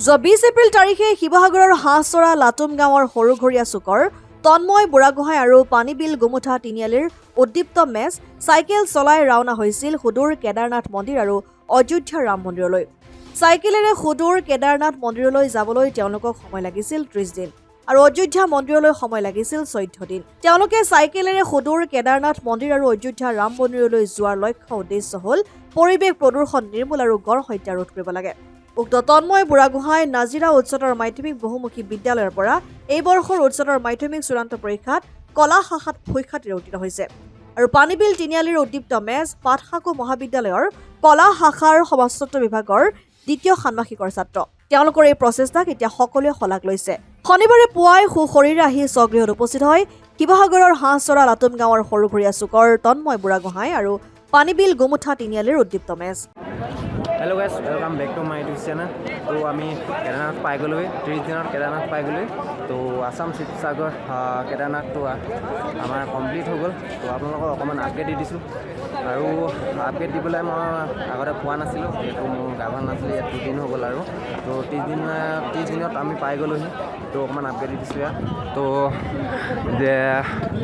যোৱা 20 এপ্ৰিল তাৰিখে শিৱসাগৰৰ হাঁহচৰা লাটুম গাঁৱৰ সৰুঘৰীয়া চুকৰ তন্ময় বুঢ়াগোহাঁই আৰু পানীবিল গুমুঠা তিনিআলিৰ উদ্দীপ্ত মেচ চাইকেল চলাই ৰাওনা হৈছিল সুদূৰ কেদাৰনাথ মন্দিৰ আৰু অযোধ্যা ৰাম মন্দিৰলৈ। চাইকেলেৰে সুদূৰ কেদাৰনাথ মন্দিৰলৈ যাবলৈ তেওঁলোকক সময় লাগিছিল 30 দিন আৰু অযোধ্যা মন্দিৰলৈ সময় লাগিছিল 14 দিন। তেওঁলোকে চাইকেলেৰে সুদূৰ কেদাৰনাথ মন্দিৰ আৰু অযোধ্যা ৰাম মন্দিৰলৈ যোৱাৰ লক্ষ্য উদ্দেশ্য হ'ল পৰিৱেশ প্ৰদূষণ নিৰ্মূল আৰু গড় হত্যা ৰোধ কৰিব লাগে। উক্ত তন্ময় বুঢ়াগোহাঁই নাজিৰা উচ্চতৰ মাধ্যমিক বহুমুখী বিদ্যালয়ৰ পৰা এই বৰ্ষৰ উচ্চতৰ মাধ্যমিক চূড়ান্ত পৰীক্ষাত কলা শাখাত সুখ্যাতিৰে উত্তীৰ্ণ হৈছে আৰু পানীবিল তিনিআলিৰ উদ্দীপ্ত মেচ পাঠশাকু মহাবিদ্যালয়ৰ কলা শাখাৰ সমাজতত্ব বিভাগৰ দ্বিতীয় ষান্মাসিকৰ ছাত্ৰ। তেওঁলোকৰ এই প্ৰচেষ্টাক এতিয়া সকলোৱে শলাগ লৈছে। শনিবাৰে পুৱাই সুশৰীৰে আহি স্বগৃহত উপস্থিত হয় শিৱসাগৰৰ হাঁহচৰা লাটুম গাঁৱৰ সৰুঘৰীয়া চুকৰ তন্ময় বুঢ়াগোহাঁই আৰু পানীবিল গুমুঠা তিনিআলিৰ উদ্দীপ্ত match. Hello' guys, welcome back to my YouTube channel. তো আমি কেদাৰনাথ পাই গ'লোৱে, 30 দিনত কেদাৰনাথ পাই গ'লোৱে। তো আছাম শিৱসাগৰ কেদাৰনাথটো আমাৰ কমপ্লিট হৈ গ'ল। তো আপোনালোকক অকণমান আপডেট দি দিছোঁ আৰু আপডেট দিবলৈ মই আগতে পোৱা নাছিলোঁ, যিহেতু মোৰ গা ভাল নাছিলে। ইয়াত 2 দিন হৈ গ'ল আৰু তো 30 দিনত আমি পাই গ'লোহি। তো অকণমান আপডেট দি দিছোঁ ইয়াত। তো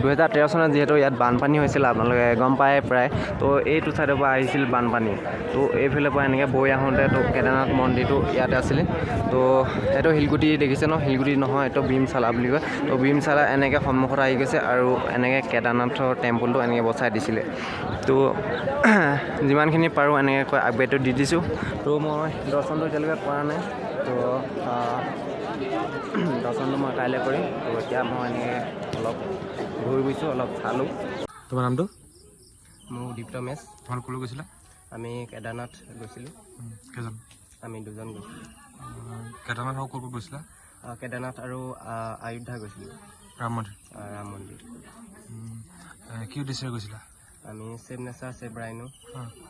2013 চনত যিহেতু ইয়াত বানপানী হৈছিল, আপোনালোকে গম পায় প্ৰায়। তো এইটো ছাইডৰ পৰা আহিছিল বানপানী। তো এইফালৰ পৰা এনেকৈ বৈ আহোঁতে তো কেদাৰনাথ মন্দিৰটো ইয়াতে আছিলে। তো এইটো শিলগুটি দেখিছে ন, শিলগুটি নহয়, এইটো ভীমশালা বুলি কয়। তো ভীমশালা এনেকৈ সন্মুখত আহি গৈছে আৰু এনেকৈ কেদাৰনাথৰ টেম্পলটো এনেকৈ বচাই দিছিলে। তো যিমানখিনি পাৰোঁ এনেকৈ আপডেটটো দি দিছোঁ। তো মই দৰ্শনটো এতিয়ালৈকে কৰা নাই, তো দৰ্শনটো মই কাইলৈ কৰিম। তো এতিয়া মই এনেকৈ অলপ ঘূৰি গৈছোঁ, অলপ চালোঁ। তোমাৰ নামটো? মোৰ উদ্দীপ্ত মেচ। তোমালোক ক'লৈ গৈছিলা? আমি কেদাৰনাথ গৈছিলোঁ। কেইজন? আমি 2জন গৈছিলোঁ। কেদাৰনাথ আৰু ক'ত গৈছিলা? কেদাৰনাথ আৰু অযোধ্যা গৈছিলোঁ। ৰাম মন্দিৰ? ৰাম মন্দিৰ। কি উদ্দেশ্যৰে গৈছিলা? আমি ছেভ নেচাৰ ছেভ ৰাইনো।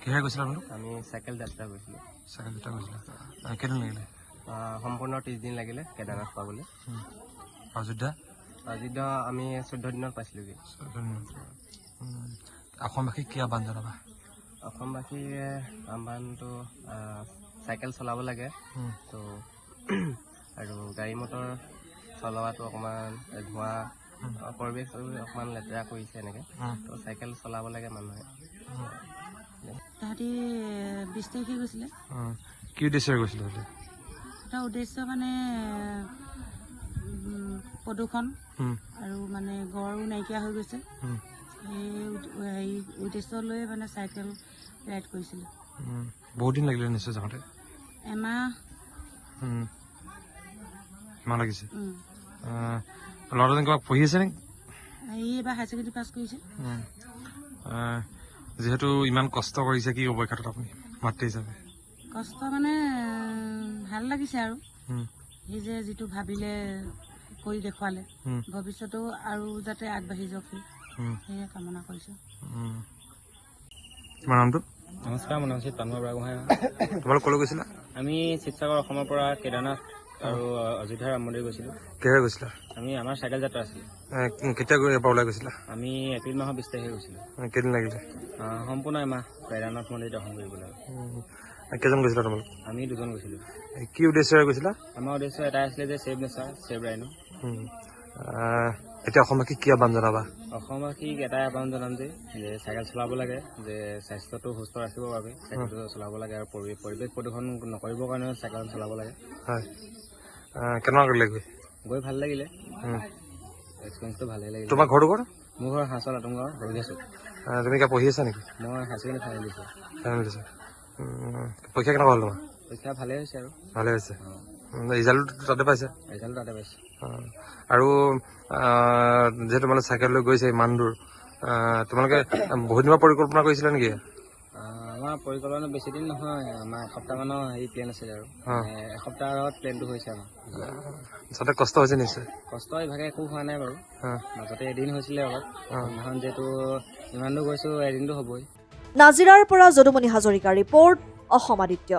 কিহেৰে গৈছিলা আপোনালোক? আমি চাইকেল যাত্ৰা গৈছিলোঁ। চাইকেল যাত্ৰা গৈছিলা। কেইদিন লাগিলে? সম্পূৰ্ণ 30 দিন লাগিলে কেদাৰনাথ পাবলৈ। অযোধ্যা? অযোধ্যা আমি 14 দিনত পাইছিলোঁগৈ। অসমবাসীক কি আহ্বান জনাবা? অসমবাসীৰ আহ্বানটো চাইকেল চলাব লাগে। তো আৰু গাড়ী মটৰ চলোৱাটো অকণমান ধোঁৱা, পৰিৱেশ অকণমান লেতেৰা কৰিছে এনেকৈ। তো চাইকেল চলাব লাগে মানুহে। তাহাঁতি 20 তাৰিখে গৈছিলে। কি উদ্দেশ্যৰে গৈছিলা? এটা উদ্দেশ্য মানে প্ৰদূষণ আৰু মানে গড়ো নাইকিয়া হৈ গৈছে। সেই উদ্দেশ্য লৈ মানে চাইকেল ৰাইড কৰিছিলোঁ। বহুত দিন লাগিলে নিশ্চয় যাওঁতে? এমাহ লাগিছে। ল'ৰাজন কিবা পঢ়ি আছে নেকি? এই এবাৰ হায়াৰ ছেকেণ্ডেৰী পাছ কৰিছে। যিহেতু ইমান কষ্ট কৰিছে, কি ক'ব এই ক্ষেত্ৰত আপুনি মাতৃ হিচাপে? কষ্ট মানে ভাল লাগিছে আৰু সি যে যিটো ভাবিলে কৰি দেখুৱালে, ভৱিষ্যতেও আৰু যাতে আগবাঢ়ি যাওক সেয়ে কামনা কৰিছোঁ। তোমাৰ নামটো? নমস্কাৰ, মোৰ নাম হৈছে তন্ময় বুঢ়াগোহাঁই। তোমালোক ক'লৈ গৈছিলা? আমি শিৱসাগৰ অসমৰ পৰা কেদাৰনাথ আৰু অযোধ্যা ৰাম মন্দিৰ গৈছিলোঁ। কিহেৰে গৈছিলা? আমাৰ চাইকেল যাত্ৰা আছিলে। কেতিয়া ইয়াৰ পৰা ওলাই গৈছিলা? আমি এপ্ৰিল মাহৰ 20 তাৰিখে গৈছিলোঁ। কেইদিন লাগিলে? সম্পূৰ্ণ এমাহ কেদাৰনাথ মন্দিৰ দৰ্শন কৰিবলৈ। কেইজন গৈছিলা তোমালোক? আমি 2জন গৈছিলোঁ। কি উদ্দেশ্যৰে গৈছিলা? আমাৰ উদ্দেশ্য এটাই আছিলে যে ছেভ নেচাৰ ছেভ ৰাইনো। এতিয়া অসমবাসীক কি আহ্বান জনাবা? অসমবাসীক এটাই আহ্বান জনাম যে চাইকেল চলাব লাগে, যে স্বাস্থ্যটো সুস্থ ৰাখিবৰ বাবে চাইকেলটো চলাব লাগে আৰু পৰিৱেশ প্ৰদূষণ নকৰিবৰ কাৰণেও চাইকেল চলাব লাগে। হয়, কেনেকুৱা লাগিলে গৈ ভাল লাগিলে, এক্সপিৰিয়েঞ্চটো ভালেই লাগিলে। তোমাৰ ঘৰটো ক'ত? মোৰ ঘৰ হাঁহচৰা লাটুম গাঁৱৰ সৰুঘৰীয়া। তুমি কিবা পঢ়ি আছা নেকি? মই হায়াৰ ছেকেণ্ডেৰী ফাইনেল দিছোঁ। পৰীক্ষা কেনেকুৱা হ'ল তোমাৰ? পৰীক্ষা ভালেই হৈছে আৰু। ভালে হৈছে। ৰিজাল্টটো তাতে পাইছে? ৰিজাল্ট তাতে পাইছোঁ। আৰু যিহেতু তোমালোকে চাইকেল লৈ গৈছে ইমান দূৰ, তোমালোকে বহুত দিনৰ পৰিকল্পনা কৰিছিলা নেকি? আমাৰ পৰিকল্পনা বেছি দিন নহয়, আমাৰ এসপ্তাহমানৰ প্লেন আছিলে আৰু এসপ্তাহৰ আগত প্লেনটো হৈছে আমাৰ। আচলতে কষ্ট হৈছে নিশ্চয়? কষ্ট ইভাগে একো হোৱা নাই বাৰু, মাজতে এদিন হৈছিলে অলপ। সেইদিনাখন যিহেতু ইমান দূৰ গৈছোঁ, এদিনটো হ'বই। নাজিৰাৰ পৰা যদুমণি হাজৰিকাৰ ৰিপৰ্ট, অসম আদিত্য।